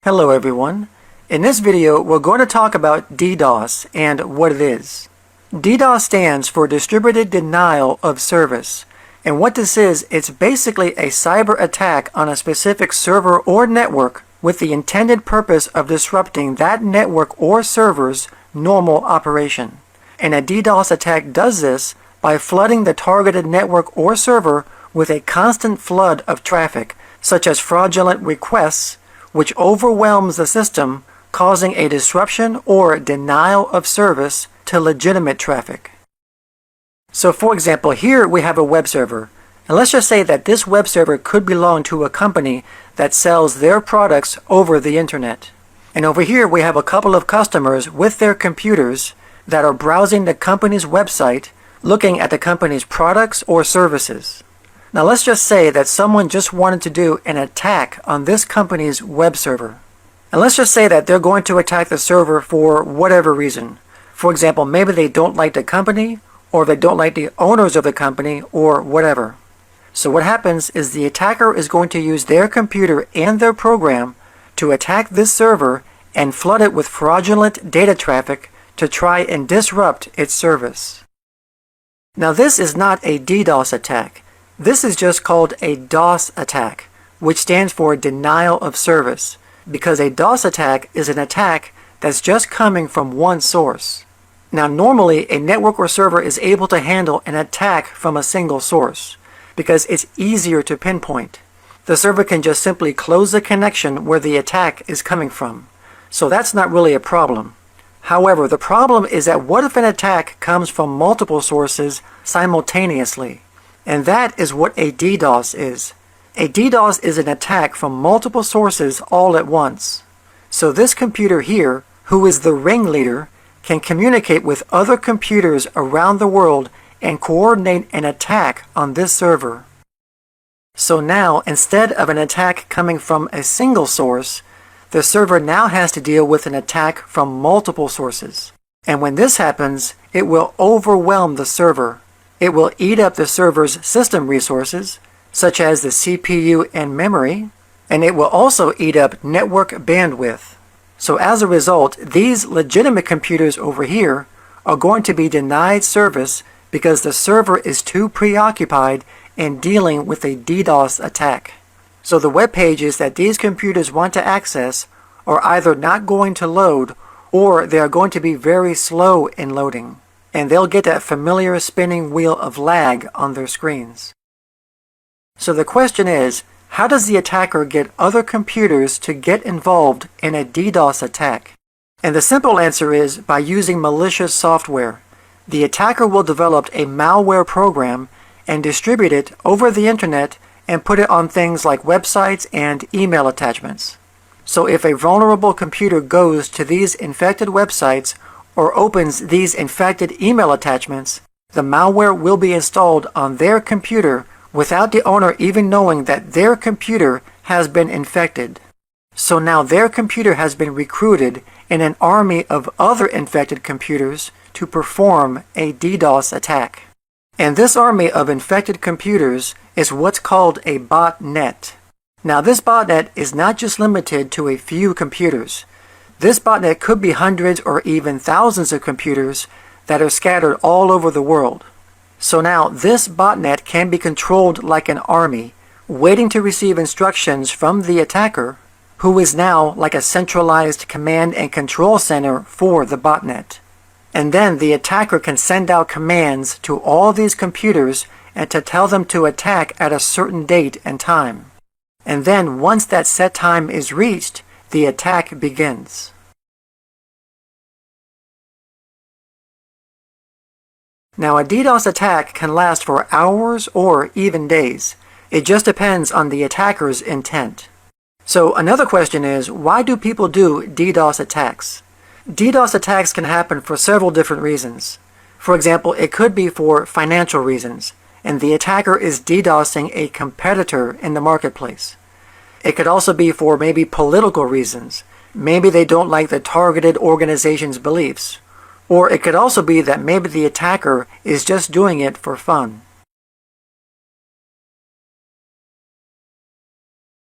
Hello everyone. In this video we're going to talk about DDoS and what it is. DDoS stands for Distributed Denial of Service, and what this is, it's basically a cyber attack on a specific server or network with the intended purpose of disrupting that network or server's normal operation. And a DDoS attack does this by flooding the targeted network or server with a constant flood of traffic, such as fraudulent requests, which overwhelms the system, causing a disruption or denial of service to legitimate traffic. So for example, here we have a web server, and let's just say that this web server could belong to a company that sells their products over the internet. And over here we have a couple of customers with their computers that are browsing the company's website, looking at the company's products or services. Now let's just say that someone just wanted to do an attack on this company's web server. And let's just say that they're going to attack the server for whatever reason. For example, maybe they don't like the company, or they don't like the owners of the company, or whatever. So what happens is the attacker is going to use their computer and their program to attack this server and flood it with fraudulent data traffic to try and disrupt its service. Now this is not a DDoS attack. This is just called a DOS attack, which stands for Denial of Service, because a DOS attack is an attack that's just coming from one source. Now normally a network or server is able to handle an attack from a single source, because it's easier to pinpoint. The server can just simply close the connection where the attack is coming from. So that's not really a problem. However, the problem is that what if an attack comes from multiple sources simultaneously? And that is what a DDoS is. A DDoS is an attack from multiple sources all at once. So this computer here, who is the ringleader, can communicate with other computers around the world and coordinate an attack on this server. So now, instead of an attack coming from a single source, the server now has to deal with an attack from multiple sources. And when this happens, it will overwhelm the server. It will eat up the server's system resources, such as the CPU and memory, and it will also eat up network bandwidth. So as a result, these legitimate computers over here are going to be denied service because the server is too preoccupied in dealing with a DDoS attack. So the web pages that these computers want to access are either not going to load, or they are going to be very slow in loading, and they'll get that familiar spinning wheel of lag on their screens. So the question is, how does the attacker get other computers to get involved in a DDoS attack? And the simple answer is by using malicious software. The attacker will develop a malware program and distribute it over the internet and put it on things like websites and email attachments. So if a vulnerable computer goes to these infected websites or opens these infected email attachments, the malware will be installed on their computer without the owner even knowing that their computer has been infected. So now their computer has been recruited in an army of other infected computers to perform a DDoS attack. And this army of infected computers is what's called a botnet. Now this botnet is not just limited to a few computers. This botnet could be hundreds or even thousands of computers that are scattered all over the world. So now this botnet can be controlled like an army, waiting to receive instructions from the attacker, who is now like a centralized command and control center for the botnet. And then the attacker can send out commands to all these computers and to tell them to attack at a certain date and time. And then once that set time is reached, the attack begins. Now a DDoS attack can last for hours or even days. It just depends on the attacker's intent. So another question is, why do people do DDoS attacks? DDoS attacks can happen for several different reasons. For example, it could be for financial reasons, and the attacker is DDoSing a competitor in the marketplace. It could also be for maybe political reasons. Maybe they don't like the targeted organization's beliefs. Or it could also be that maybe the attacker is just doing it for fun.